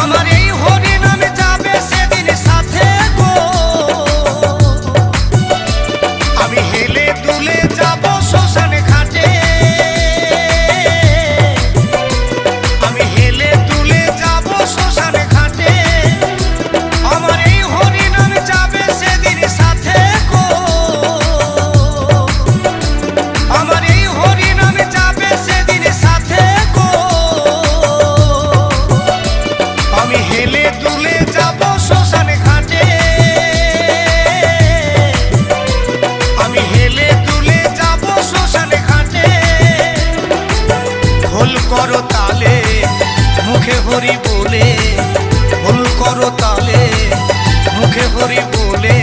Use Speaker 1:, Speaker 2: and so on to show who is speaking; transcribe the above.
Speaker 1: আমার এই হরি নামে যাবে সেদিন সাথে গো। আমি হেলে দুলে যাব শ্মশান ঘাটে, আমি হেলে দুলে যাব শ্মশান ঘাটে। আমার এই হরি নামে যাবে সেদিন সাথে গো। আমার এই হরি নামে যাবে সেদিন সাথে গো। আমি হেলে দুলে যাব শ্মশান ঘাটে, আমি হেলে দুলে যাব শ্মশান ঘাটে। খোল করো তালে মুখে হরি বলে, খোল করো তালে মুখে হরি বলে।